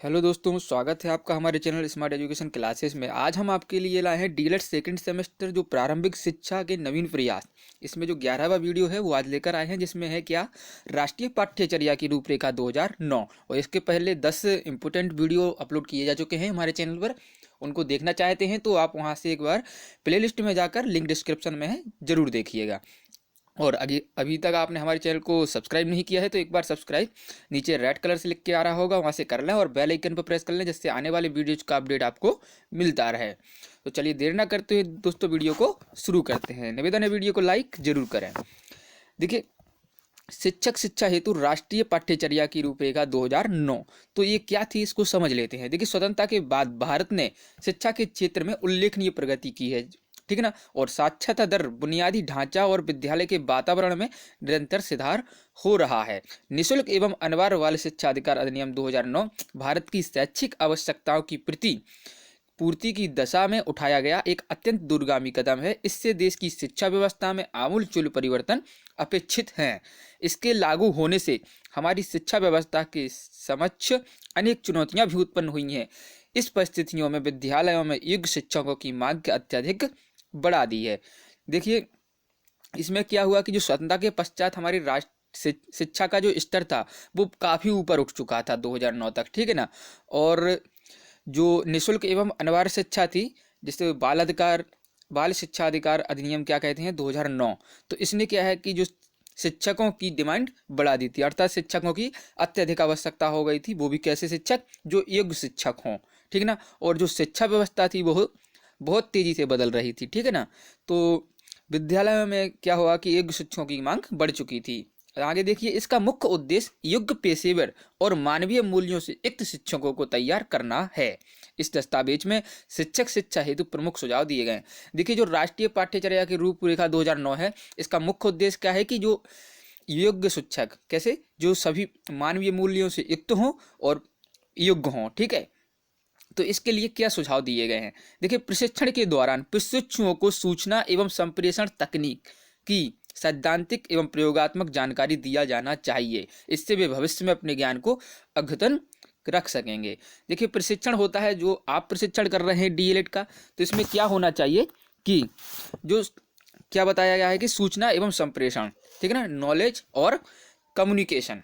Hello दोस्तों, स्वागत है आपका हमारे चैनल स्मार्ट एजुकेशन क्लासेस में। आज हम आपके लिए लाए हैं डीएलएड सेकंड सेमेस्टर जो प्रारंभिक शिक्षा के नवीन प्रयास। इसमें जो 11वां वीडियो है वो आज लेकर आए हैं, जिसमें है क्या, राष्ट्रीय पाठ्यचर्या की रूपरेखा 2009। और इसके पहले 10 इंपोर्टेंट वीडियो अपलोड किए जा चुके हैं हमारे चैनल पर। उनको देखना चाहते हैं तो आप वहाँ से एक बार प्लेलिस्ट में जाकर, लिंक डिस्क्रिप्शन में है, ज़रूर देखिएगा। और अभी अभी तक आपने हमारे चैनल को सब्सक्राइब नहीं किया है तो एक बार सब्सक्राइब नीचे रेड कलर से लिख के आ रहा होगा, वहाँ से कर लें और बेल आइकन पर प्रेस कर लें, जिससे आने वाले वीडियोज का अपडेट आपको मिलता रहे। तो चलिए देर ना करते हुए दोस्तों वीडियो को शुरू करते हैं। निवेदन है, वीडियो को लाइक जरूर करें। देखिए, शिक्षक शिक्षा हेतु राष्ट्रीय पाठ्यचर्या की रूपरेखा 2009। तो ये क्या थी, इसको समझ लेते हैं। देखिए, स्वतंत्रता के बाद भारत ने शिक्षा के क्षेत्र में उल्लेखनीय प्रगति की है, ठीक है ना। और साक्षरता दर, बुनियादी ढांचा और विद्यालय के वातावरण में निरंतर सुधार हो रहा है। निःशुल्क एवं अनिवार्य बाल शिक्षा अधिकार अधिनियम 2009 भारत की शैक्षिक आवश्यकताओं की पूर्ति की दशा में उठाया गया एक अत्यंत दूरगामी कदम है। इससे देश की शिक्षा व्यवस्था में आमूलचूल परिवर्तन अपेक्षित हैं। इसके लागू होने से हमारी शिक्षा व्यवस्था के समक्ष अनेक चुनौतियां भी उत्पन्न हुई हैं। इस परिस्थितियों में विद्यालयों में योग्य शिक्षकों की मांग अत्यधिक बढ़ा दी है। देखिए, इसमें क्या हुआ कि जो स्वतंत्रता के पश्चात हमारी राष्ट्र शिक्षा का जो स्तर था वो काफ़ी ऊपर उठ चुका था 2009 तक, ठीक है ना। और जो निःशुल्क एवं अनिवार्य शिक्षा थी, जिसे बाल शिक्षा अधिकार अधिनियम क्या कहते हैं, 2009। तो इसने क्या है कि जो शिक्षकों की डिमांड बढ़ा दी थी, अर्थात शिक्षकों की अत्यधिक आवश्यकता हो गई थी। वो भी कैसे शिक्षक, जो योग्य शिक्षक हों, ठीक है ना। और जो शिक्षा व्यवस्था थी वो बहुत तेजी से बदल रही थी, ठीक है ना। तो विद्यालयों में क्या हुआ कि योग्य शिक्षकों की मांग बढ़ चुकी थी। आगे देखिए, इसका मुख्य उद्देश्य योग्य पेशेवर और मानवीय मूल्यों से युक्त शिक्षकों को तैयार करना है। इस दस्तावेज में शिक्षक शिक्षा हेतु प्रमुख सुझाव दिए गए हैं। देखिए, जो राष्ट्रीय पाठ्यचर्या की रूपरेखा 2009 है, इसका मुख्य उद्देश्य क्या है कि जो योग्य शिक्षक, कैसे, जो सभी मानवीय मूल्यों से युक्त हों और योग्य हों, ठीक है। तो इसके लिए क्या सुझाव दिए गए हैं। देखिए, प्रशिक्षण के दौरान प्रशिक्षुओं को सूचना एवं संप्रेषण तकनीक की सैद्धांतिक एवं प्रयोगात्मक जानकारी दिया जाना चाहिए। इससे वे भविष्य में अपने ज्ञान को अद्यतन रख सकेंगे। देखिए, प्रशिक्षण होता है, जो आप प्रशिक्षण कर रहे हैं डीएलएड का, तो इसमें क्या होना चाहिए कि जो क्या बताया गया है कि सूचना एवं संप्रेषण, ठीक है ना, नॉलेज और कम्युनिकेशन,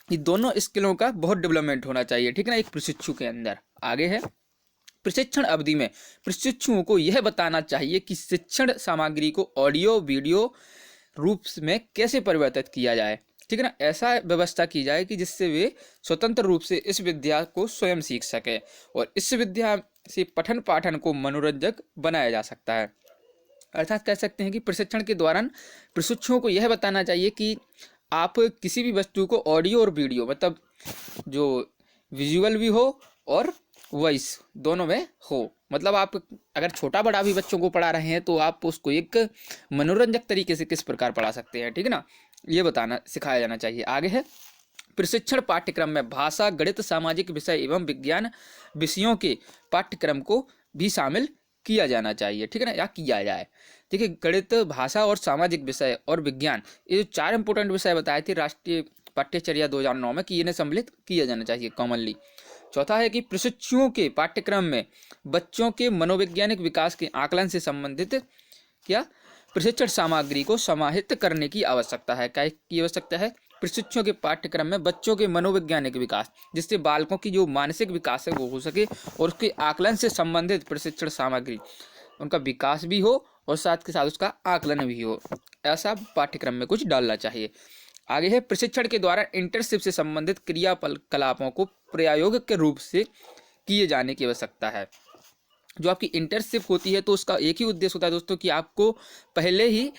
ये दोनों स्किलों का बहुत डेवलपमेंट होना चाहिए, ठीक है ना, एक प्रशिक्षु के अंदर। आगे है, प्रशिक्षण अवधि में प्रशिक्षुओं को यह बताना चाहिए कि शिक्षण सामग्री को ऑडियो वीडियो रूप में कैसे परिवर्तित किया जाए, ठीक है ना। ऐसा व्यवस्था की जाए कि जिससे वे स्वतंत्र रूप से इस विद्या को स्वयं सीख सके और इस विद्या से पठन पाठन को मनोरंजक बनाया जा सकता है। अर्थात कह सकते हैं कि प्रशिक्षण के दौरान प्रशिक्षुओं को यह बताना चाहिए कि आप किसी भी वस्तु को ऑडियो और वीडियो, मतलब जो विजुअल भी हो और वॉइस दोनों में हो, मतलब आप अगर छोटा बड़ा भी बच्चों को पढ़ा रहे हैं तो आप उसको एक मनोरंजक तरीके से किस प्रकार पढ़ा सकते हैं, ठीक है ना, ये बताना सिखाया जाना चाहिए। आगे है, प्रशिक्षण पाठ्यक्रम में भाषा, गणित, सामाजिक विषय एवं विज्ञान विषयों के पाठ्यक्रम को भी शामिल किया जाना चाहिए, ठीक है ना, या किया जाए। देखिए, गणित, भाषा और सामाजिक विषय और विज्ञान, ये जो 4 इंपोर्टेंट विषय बताए थे राष्ट्रीय पाठ्यचर्या 2009 में, कि इन्हें सम्मिलित किया जाना चाहिए कॉमनली। चौथा है कि प्रशिक्षुओं के पाठ्यक्रम में बच्चों के मनोवैज्ञानिक विकास के आकलन से संबंधित क्या प्रशिक्षण सामग्री को समाहित करने की आवश्यकता है। क्या की आवश्यकता है, प्रशिक्षुओं के पाठ्यक्रम में बच्चों के मनोवैज्ञानिक विकास, जिससे बालकों की जो मानसिक विकास है वो हो सके और उसके आकलन से संबंधित प्रशिक्षण सामग्री, उनका विकास भी हो और साथ के साथ उसका आकलन भी हो, ऐसा पाठ्यक्रम में कुछ डालना चाहिए। आगे है, प्रशिक्षण के द्वारा इंटर्नशिप से संबंधित क्रियाकलापों को प्रायोगिक के रूप से किए जाने की आवश्यकता है। जो आपकी इंटर्नशिप होती है तो उसका एक ही उद्देश्य होता है दोस्तों कि आपको पहले ही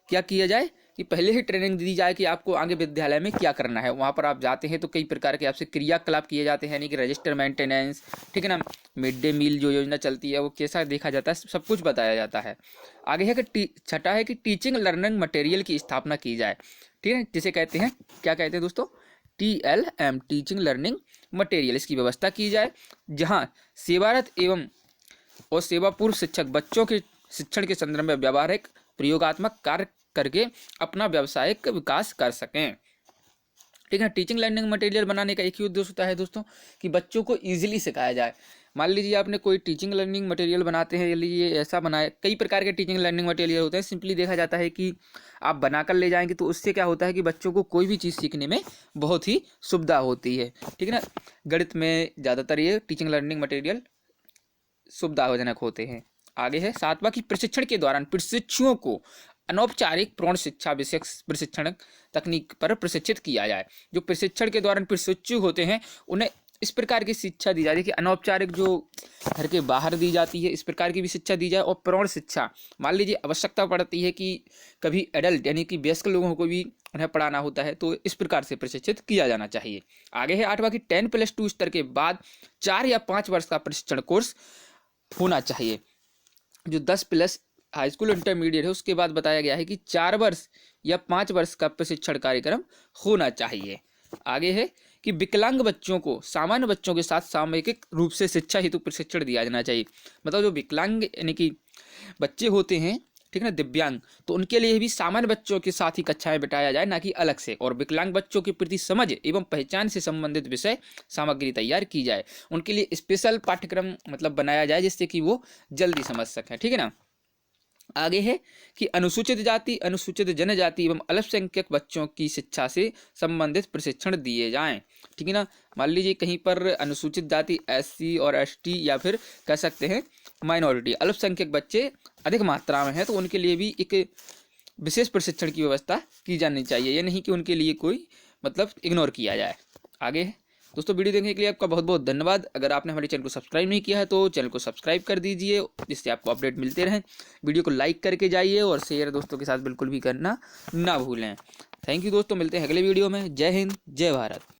क्या किया जाए, कि पहले ही ट्रेनिंग दी जाए कि आपको आगे विद्यालय में क्या करना है। वहाँ पर आप जाते हैं तो कई प्रकार के आपसे क्रियाकलाप किए जाते हैं, यानी कि रजिस्टर मेंटेनेंस, ठीक है ना, मिड डे मील जो योजना चलती है वो कैसा देखा जाता है, सब कुछ बताया जाता है। आगे है कि छठा है कि टीचिंग लर्निंग मटेरियल की स्थापना की जाए, ठीक है, जिसे कहते हैं, क्या कहते हैं दोस्तों, TLM, टीचिंग लर्निंग मटेरियल, इसकी व्यवस्था की जाए, जहाँ सेवारत एवं और सेवापूर्व शिक्षक बच्चों के शिक्षण के संदर्भ में व्यावहारिक प्रयोगात्मक कार्य करके अपना व्यावसायिक विकास कर सकें। ठीक है। टीचिंग लर्निंग मटेरियल बनाने का एक ही उद्देश्य होता है दोस्तों कि बच्चों को ईजिली सिखाया जाए। मान लीजिए आपने कोई टीचिंग लर्निंग मटेरियल बनाते हैं, ये ऐसा बनाए, कई प्रकार के टीचिंग लर्निंग मटेरियल होते हैं। सिंपली देखा जाता है कि आप बनाकर ले जाएंगे तो उससे क्या होता है कि बच्चों को कोई भी चीज़ सीखने में बहुत ही सुविधा होती है। ठीक है ना। गणित में ज़्यादातर ये टीचिंग लर्निंग मटेरियल सुविधाजनक होते हैं। आगे है 7वां कि प्रशिक्षण के दौरान प्रशिक्षुओं को अनौपचारिक प्रौढ़ शिक्षा विषयक प्रशिक्षण तकनीक पर प्रशिक्षित किया जाए। जो प्रशिक्षण के दौरान प्रशिक्षु होते हैं उन्हें इस प्रकार की शिक्षा दी जाती है कि अनौपचारिक जो घर के बाहर दी जाती है इस प्रकार की भी शिक्षा दी जाए। और प्रौढ़ शिक्षा, मान लीजिए आवश्यकता पड़ती है कि कभी एडल्ट यानी कि वयस्क लोगों को भी उन्हें पढ़ाना होता है तो इस प्रकार से प्रशिक्षित किया जाना चाहिए। आगे है 8वां कि 10+2 स्तर के बाद 4 या 5 वर्ष का प्रशिक्षण कोर्स होना चाहिए। जो 10+ हाई स्कूल इंटरमीडिएट है उसके बाद बताया गया है कि 4 वर्ष या 5 वर्ष का प्रशिक्षण कार्यक्रम होना चाहिए। आगे है कि विकलांग बच्चों को सामान्य बच्चों के साथ सामूहिक रूप से शिक्षा हेतु प्रशिक्षण दिया जाना चाहिए। मतलब जो विकलांग यानी कि बच्चे होते हैं, ठीक है ना, दिव्यांग, तो उनके लिए भी सामान्य बच्चों के साथ ही कक्षाएं बिठाया जाए, ना कि अलग से। और विकलांग बच्चों के प्रति समझ एवं पहचान से संबंधित विषय सामग्री तैयार की जाए। उनके लिए स्पेशल पाठ्यक्रम मतलब बनाया जाए जिससे कि वो जल्दी समझ सकें। ठीक है ना। आगे है कि अनुसूचित जाति, अनुसूचित जनजाति एवं अल्पसंख्यक बच्चों की शिक्षा से संबंधित प्रशिक्षण दिए जाएं। ठीक है ना। मान लीजिए कहीं पर अनुसूचित जाति SC और ST या फिर कह सकते हैं माइनॉरिटी अल्पसंख्यक बच्चे अधिक मात्रा में हैं तो उनके लिए भी एक विशेष प्रशिक्षण की व्यवस्था की जानी चाहिए। ये नहीं कि उनके लिए कोई मतलब इग्नोर किया जाए। आगे है दोस्तों, वीडियो देखने के लिए आपका बहुत बहुत धन्यवाद। अगर आपने हमारे चैनल को सब्सक्राइब नहीं किया है तो चैनल को सब्सक्राइब कर दीजिए जिससे आपको अपडेट मिलते रहें। वीडियो को लाइक करके जाइए और शेयर दोस्तों के साथ बिल्कुल भी करना ना भूलें। थैंक यू दोस्तों, मिलते हैं अगले वीडियो में। जय हिंद, जय भारत।